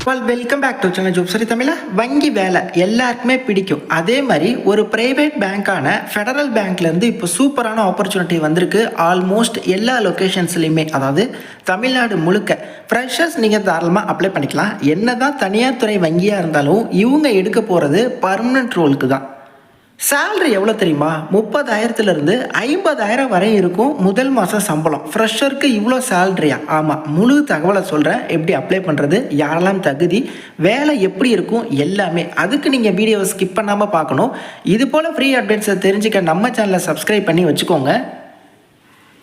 Welcome back to channel ஜோப் சரி தமிழா. வங்கி வேலை எல்லாருக்குமே பிடிக்கும். அதே மாதிரி ஒரு பிரைவேட் பேங்கான ஃபெடரல் பேங்க்லேருந்து இப்போ சூப்பரான ஆப்பர்ச்சுனிட்டி வந்திருக்கு. ஆல்மோஸ்ட் எல்லா லொக்கேஷன்ஸ்லையுமே, அதாவது தமிழ்நாடு முழுக்க ஃப்ரெஷர்ஸ் நீங்கள் தாராளமாக அப்ளை பண்ணிக்கலாம். என்ன தான் தனியார் துறை வங்கியாக இருந்தாலும் இவங்க எடுக்க போகிறது பர்மனெண்ட் ரோலுக்கு தான். சேலரி எவ்வளோ தெரியுமா? 30,000லேருந்து 50,000 வரை இருக்கும் முதல் மாதம் சம்பளம். ஃப்ரெஷருக்கு இவ்வளோ சேலரியா? ஆமாம், முழு தகவலை சொல்கிறேன். எப்படி அப்ளை பண்ணுறது, யாரெல்லாம் தகுதி, வேலை எப்படி இருக்கும், எல்லாமே. அதுக்கு நீங்கள் வீடியோவை ஸ்கிப் பண்ணாமல் பார்க்கணும். இது போல் ஃப்ரீ அப்டேட்ஸை தெரிஞ்சுக்க நம்ம சேனலை சப்ஸ்கிரைப் பண்ணி வச்சுக்கோங்க.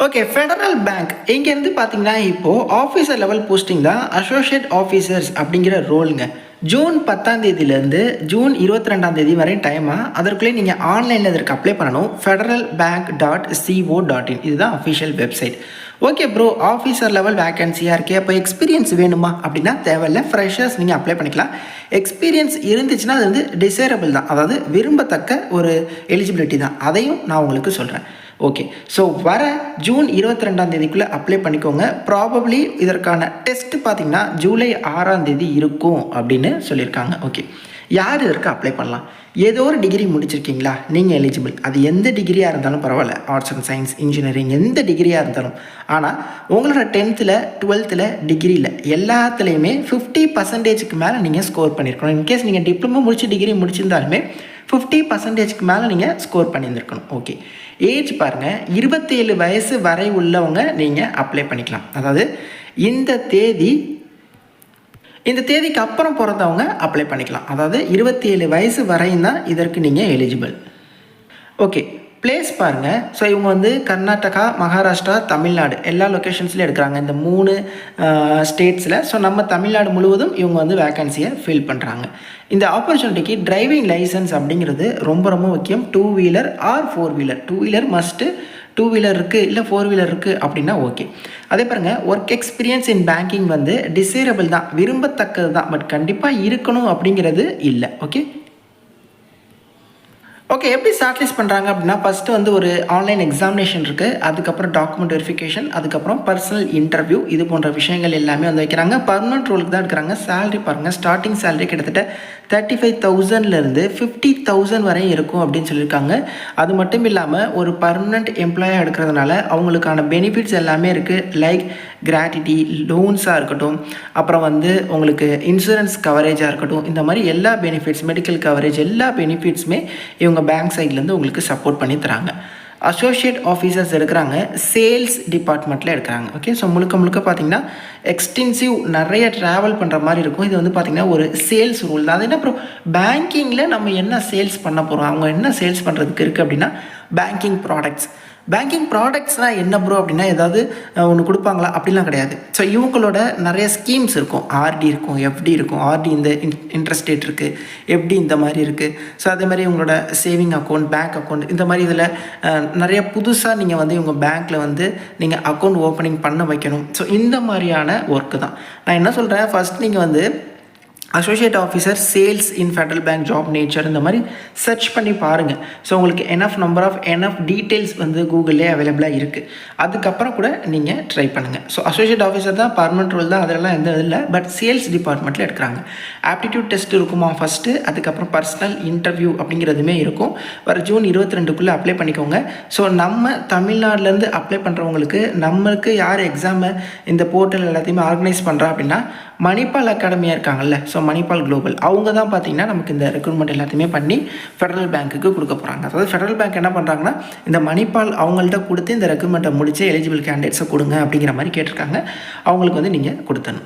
ஓகே, ஃபெடரல் பேங்க் இங்கேருந்து பார்த்தீங்கன்னா இப்போது ஆஃபீஸர் லெவல் போஸ்டிங் தான். அசோசியேட் ஆஃபீஸர்ஸ் அப்படிங்கிற ரோலுங்க. ஜூன் 10 ஜூன் 22 வரை டைமாக. அதற்குள்ளே நீங்கள் ஆன்லைனில் இதற்கு அப்ளை பண்ணணும். federalbank.co.in இதுதான் official website. Okay bro, officer level வேகன்சியாக இருக்கே, அப்போ எக்ஸ்பீரியன்ஸ் வேணுமா அப்படின்னா தேவையில்லை. ஃப்ரெஷர்ஸ் நீங்கள் அப்ளை பண்ணிக்கலாம். எக்ஸ்பீரியன்ஸ் இருந்துச்சுன்னா அது வந்து டிசைரபிள் தான், அதாவது விரும்பத்தக்க ஒரு எலிஜிபிலிட்டி தான். அதையும் நான் உங்களுக்கு சொல்கிறேன். ஓகே, ஸோ வர ஜூன் 22 அப்ளை பண்ணிக்கோங்க. ப்ராபப்ளி இதற்கான டெஸ்ட் பார்த்திங்கன்னா ஜூலை 6 இருக்கும் அப்படின்னு சொல்லியிருக்காங்க. ஓகே, யார் இதற்கு அப்ளை பண்ணலாம்? ஏதோ ஒரு டிகிரி முடிச்சிருக்கீங்களா, நீங்கள் எலிஜிபிள். அது எந்த டிகிரியாக இருந்தாலும் பரவாயில்ல, ஆர்ட்ஸ் அண்ட் சயின்ஸ், இன்ஜினியரிங், எந்த டிகிரியாக இருந்தாலும். ஆனால் உங்களோட 10th 12th டிகிரியில் எல்லாத்துலேயுமே 50% மேலே நீங்கள் ஸ்கோர் பண்ணியிருக்கணும். இன்கேஸ் நீங்கள் டிப்ளமோ முடிச்சு டிகிரி முடிச்சிருந்தாலுமே 50% மேலே நீங்கள் ஸ்கோர் பண்ணியிருந்துருக்கணும். ஓகே, ஏஜ் பாருங்கள், 27 வயசு வரை உள்ளவங்க நீங்கள் அப்ளை பண்ணிக்கலாம். அதாவது இந்த தேதிக்கு அப்புறம் பிறந்தவங்க அப்ளை பண்ணிக்கலாம். அதாவது 27 வயசு வரையும் தான் இதற்கு நீங்கள் எலிஜிபிள். ஓகே, பிளேஸ் பாருங்கள். ஸோ இவங்க வந்து கர்நாடகா, மகாராஷ்டிரா, தமிழ்நாடு எல்லா லொக்கேஷன்ஸ்லையும் எடுக்கிறாங்க, இந்த 3 ஸ்டேட்ஸில். ஸோ நம்ம தமிழ்நாடு முழுவதும் இவங்க வந்து வேக்கன்சியை ஃபில் பண்ணுறாங்க. இந்த ஆப்பர்ச்சுனிட்டிக்கு டிரைவிங் லைசன்ஸ் அப்படிங்கிறது ரொம்ப ரொம்ப முக்கியம். 2 wheeler or 4 wheeler. 2 wheeler must. 2 wheeler இருக்குது இல்லை 4 வீலர் இருக்குது அப்படின்னா ஓகே. அதே பாருங்கள், ஒர்க் எக்ஸ்பீரியன்ஸ் இன் பேங்கிங் வந்து டிசைரபிள் தான், விரும்பத்தக்கது தான். பட் கண்டிப்பாக இருக்கணும் அப்படிங்கிறது இல்லை. ஓகே, எப்படி ஷார்ட்லிஸ்ட் பண்ணுறாங்க அப்படின்னா, ஃபஸ்ட்டு வந்து ஒரு ஆன்லைன் எக்ஸாமினேஷன் இருக்குது. அதுக்கப்புறம் டாக்குமெண்ட் வெரிஃபிகேஷன், அதுக்கப்புறம் பர்சனல் இன்டர்வியூ, இது போன்ற விஷயங்கள் எல்லாமே வந்து வைக்கிறாங்க. பர்மனெண்ட் ரோலுக்கு தான் எடுக்கிறாங்க. சேலரி பாருங்கள், ஸ்டார்டிங் சேலரி கிட்டத்தட்ட 35,000லேருந்து 50,000 வரை இருக்கும் அப்படின்னு சொல்லியிருக்காங்க. அது மட்டும் இல்லாமல் ஒரு பர்மனெண்ட் எம்ப்ளாயாக எடுக்கிறதுனால அவங்களுக்கான பெனிஃபிட்ஸ் எல்லாமே இருக்குது. லைக் கிராட்டிட்டி, லோன்ஸாக இருக்கட்டும், அப்புறம் வந்து உங்களுக்கு இன்சூரன்ஸ் கவரேஜாக இருக்கட்டும், இந்த மாதிரி எல்லா பெனிஃபிட்ஸ், மெடிக்கல் கவரேஜ், எல்லா பெனிஃபிட்ஸுமே இவங்க பேங்க் சைட்லேருந்து உங்களுக்கு சப்போர்ட் பண்ணி தராங்க. அசோசியேட் ஆஃபீஸர்ஸ் எடுக்கிறாங்க, சேல்ஸ் டிபார்ட்மெண்ட்டில் எடுக்கிறாங்க. ஓகே, ஸோ முழுக்க பார்த்திங்கன்னா எக்ஸ்டென்சிவ் நிறைய ட்ராவல் பண்ணுற மாதிரி இருக்கும். இது வந்து பார்த்திங்கன்னா ஒரு சேல்ஸ் ரூல் தான். அது என்ன அப்புறம் பேங்கிங்கில் நம்ம என்ன சேல்ஸ் பண்ண போகிறோம், அவங்க என்ன சேல்ஸ் பண்ணுறதுக்கு இருக்குது அப்படின்னா பேங்கிங் ப்ராடக்ட்ஸ்னால் என்ன ப்ரோ அப்படின்னா ஏதாவது ஒன்று கொடுப்பாங்களா அப்படிலாம் கிடையாது. ஸோ இவங்களோட நிறைய ஸ்கீம்ஸ் இருக்கும். ஆர்டி இருக்கும், எஃப்டி இருக்கும். ஆர்டி இந்த இன்ட்ரெஸ்ட் ரேட் இருக்குது, எஃப்டி இந்த மாதிரி இருக்குது. ஸோ அதே மாதிரி உங்களோட சேவிங் அக்கௌண்ட், பேங்க் அக்கௌண்ட், இந்த மாதிரி இதில் நிறைய புதுசாக நீங்கள் வந்து இவங்க பேங்க்கில் வந்து நீங்கள் அக்கௌண்ட் ஓப்பனிங் பண்ண வைக்கணும். ஸோ இந்த மாதிரியான ஒர்க்கு தான் நான் என்ன சொல்கிறேன். ஃபஸ்ட் நீங்கள் வந்து associate officer sales in federal bank job nature இந்த மாதிரி சர்ச் பண்ணி பாருங்கள். ஸோ உங்களுக்கு எனஃப் டீட்டெயில்ஸ் வந்து கூகுளிலே அவைலபிளாக இருக்குது. அதுக்கப்புறம் கூட நீங்கள் ட்ரை பண்ணுங்கள். ஸோ அசோசியேட் ஆஃபீஸர் தான், பர்மனெண்ட் ரோல் தான், அதெல்லாம் எந்த இது இல்லை. பட் சேல்ஸ் டிபார்ட்மெண்ட்டில் எடுக்கிறாங்க. ஆப்டிடியூட் டெஸ்ட் இருக்குமா ஃபஸ்ட்டு, அதுக்கப்புறம் பர்சனல் இன்டர்வியூ அப்படிங்கிறதுமே இருக்கும். வர ஜூன் 22 அப்ளை பண்ணிக்கோங்க. ஸோ நம்ம தமிழ்நாட்டிலேருந்து அப்ளை பண்ணுறவங்களுக்கு நம்மளுக்கு யார் எக்ஸாமை இந்த போர்ட்டல் எல்லாத்தையுமே ஆர்கனைஸ் பண்ணுறா அப்படின்னா மணிபால் அகாடமியாக இருக்காங்கல்ல. ஸோ மணிபால் குளோபல் அவங்க தான் பார்த்திங்கன்னா நமக்கு இந்த ரெக்ரூட்மெண்ட் எல்லாத்தையுமே பண்ணி ஃபெடரல் பேங்க்குக்கு கொடுக்க போகிறாங்க. அதாவது ஃபெடரல் பேங்க் என்ன பண்ணுறாங்கன்னா இந்த மணிபால் அவங்கள்ட்ட கொடுத்து இந்த ரெக்ரூட்மெண்ட்டை முடித்து எலிஜிபிள் கேண்டிடேட்ஸை கொடுங்க அப்படிங்கிற மாதிரி கேட்டிருக்காங்க. அவங்களுக்கு வந்து நீங்கள் கொடுத்தணும்.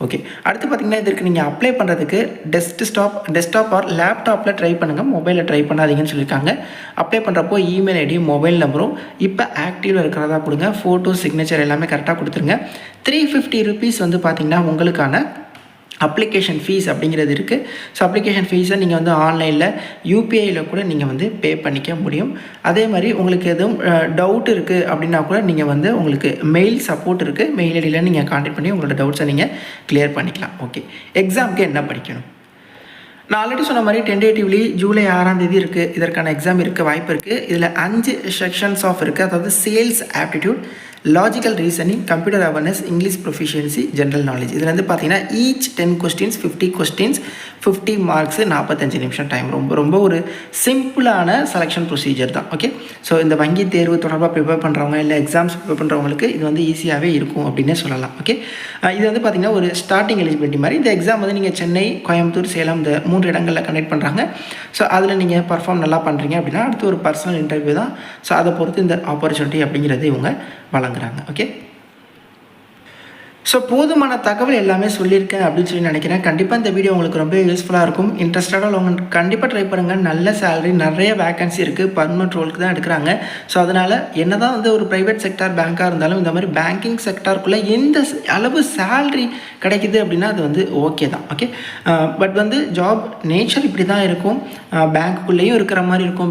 ஓகே, அடுத்து பார்த்திங்கன்னா இதற்கு நீங்கள் அப்ளை பண்ணுறதுக்கு டெஸ்க்டாப் ஆர் லேப்டாப்பில் ட்ரை பண்ணுங்கள், மொபைலில் ட்ரை பண்ணாதீங்கன்னு சொல்லியிருக்காங்க. அப்ளை பண்ணுறப்போ இமெயில் ஐடியும் மொபைல் நம்பரும் இப்போ ஆக்டிவில் இருக்கிறதா கொடுங்க. ஃபோட்டோ, சிக்னேச்சர் எல்லாமே கரெக்டாக கொடுத்துருங்க. 350 rupees வந்து பார்த்திங்கன்னா உங்களுக்கான அப்ளிகேஷன் ஃபீஸ் அப்படிங்கிறது இருக்குது. ஸோ அப்ளிகேஷன் ஃபீஸை நீங்கள் வந்து ஆன்லைனில் யூபிஐயில் கூட நீங்கள் வந்து பே பண்ணிக்க முடியும். அதே மாதிரி உங்களுக்கு எதுவும் டவுட் இருக்குது அப்படின்னா கூட நீங்கள் வந்து உங்களுக்கு மெயில் சப்போர்ட் இருக்குது. மெயில் ஐடியில் நீங்கள் கான்டாக்ட் பண்ணி உங்களோட டவுட்ஸை நீங்கள் கிளியர் பண்ணிக்கலாம். ஓகே, எக்ஸாமுக்கு என்ன படிக்கணும்? நான் ஆல்ரெடி சொன்ன மாதிரி டென்டேட்டிவ்லி ஜூலை 6 இருக்குது. இதற்கான எக்ஸாம் இருக்க வாய்ப்பு இருக்குது. இதில் 5 செக்ஷன்ஸ் ஆஃப் இருக்குது. அதாவது sales aptitude, logical reasoning, computer awareness, English proficiency, general knowledge. இதில் வந்து பார்த்தீங்கன்னா ஈச் 10 கொஸ்டின்ஸ் 50 கொஸ்டின்ஸ் 50 மார்க்ஸு 45 நிமிஷம் டைம். ரொம்ப ரொம்ப ஒரு சிம்பிளான செலெக்ஷன் ப்ரொசீஜர் தான். ஓகே, ஸோ இந்த வங்கி தேர்வு தொடர்பாக ப்ரிப்பேர் பண்ணுறவங்க இல்லை எக்ஸாம்ஸ் ப்ரிப்பேர் பண்ணுறவங்களுக்கு இது வந்து ஈஸியாகவே இருக்கும் அப்படின்னே சொல்லலாம். ஓகே, இது வந்து பார்த்திங்கன்னா ஒரு ஸ்டார்டிங் எலிஜிபிலிட்டி மாதிரி. இந்த எக்ஸாம் வந்து நீங்கள் சென்னை, கோயம்புத்தூர், சேலம் இந்த 3 இடங்களில் கண்டக்ட் பண்ணுறாங்க. ஸோ அதில் நீங்கள் பர்ஃபார்ம் நல்லா பண்ணுறீங்க அப்படின்னா அடுத்து ஒரு பர்சனல் இன்டர்வியூ தான். ஸோ அதை பொறுத்து இந்த ஆப்பர்ச்சுனிட்டி அப்படிங்கிறது இவங்க வழங்குறாங்க. ஓகே, ஸோ போதுமான தகவல் எல்லாமே சொல்லியிருக்கேன் அப்படின்னு சொல்லி நினைக்கிறேன். கண்டிப்பாக இந்த வீடியோ உங்களுக்கு ரொம்ப யூஸ்ஃபுல்லாக இருக்கும். இன்ட்ரெஸ்டடாக உள்ளவங்க கண்டிப்பாக ட்ரை பண்ணுங்கள். நல்ல சேலரி, நிறைய வேகன்சி இருக்குது. பர்மனெண்ட் ரோலுக்கு தான் எடுக்கிறாங்க. ஸோ அதனால் என்ன தான் வந்து ஒரு ப்ரைவேட் செக்டார் பேங்காக இருந்தாலும் இந்த மாதிரி பேங்கிங் செக்டாருக்குள்ளே எந்த அளவு சேலரி கிடைக்குது அப்படின்னா அது வந்து ஓகே தான். ஓகே, பட் வந்து ஜாப் நேச்சர் இப்படி தான் இருக்கும். பேங்க்குள்ளேயும் இருக்கிற மாதிரி இருக்கும்,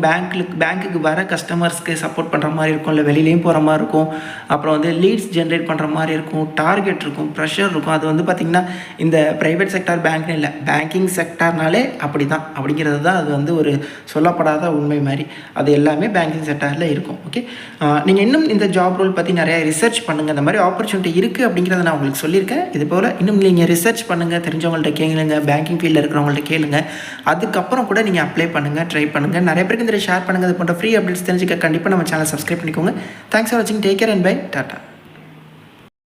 பேங்க்குக்கு வர கஸ்டமர்ஸ்க்கு சப்போர்ட் பண்ணுற மாதிரி இருக்கும், இல்லை வெளியிலையும் போகிற மாதிரி இருக்கும். அப்புறம் வந்து லீட்ஸ் ஜென்ரேட் பண்ணுற மாதிரி இருக்கும், டார்கெட் இருக்கும், ப்ரெஷர் இருக்கும். அது வந்து பார்த்திங்கன்னா இந்த ப்ரைவேட் செக்டார் பேங்க்னு இல்லை, பேங்கிங் செக்டார்னாலே அப்படி தான் அப்படிங்கிறது தான் அது வந்து ஒரு சொல்லப்படாத உண்மை மாதிரி. அது எல்லாமே பேங்கிங் செக்டாரில் இருக்கும். ஓகே, நீங்கள் இன்னும் இந்த ஜாப் ரோல் பற்றி நிறையா ரிசர்ச் பண்ணுங்கள். இந்த மாதிரி ஆப்பர்ச்சுனிட்டி இருக்குது அப்படிங்கிறத நான் உங்களுக்கு சொல்லியிருக்கேன். இது போல் இன்னும் நீங்கள் ரிசர்ச் பண்ணுங்கள், தெரிஞ்சவங்கள்ட்ட கேளுங்க, பேங்கிங் ஃபீல்டில் இருக்கிறவங்கள்ட்ட கேளுங்க. அதுக்கப்புறம் கூட நீங்கள் அப்ளை பண்ணுங்கள், ட்ரை பண்ணுங்கள். நிறைய பேருக்கு இந்த ஷேர் பண்ணுங்கள். அது போன்ற ஃப்ரீ அப்டேட்ஸ் தெரிஞ்சுக்க கண்டிப்பாக நம்ம சேனல் சப்ஸ்கிரைப் பண்ணிக்கோங்க. தேங்க்ஸ் ஃபார் வாட்சிங். Take care and bye. Tata.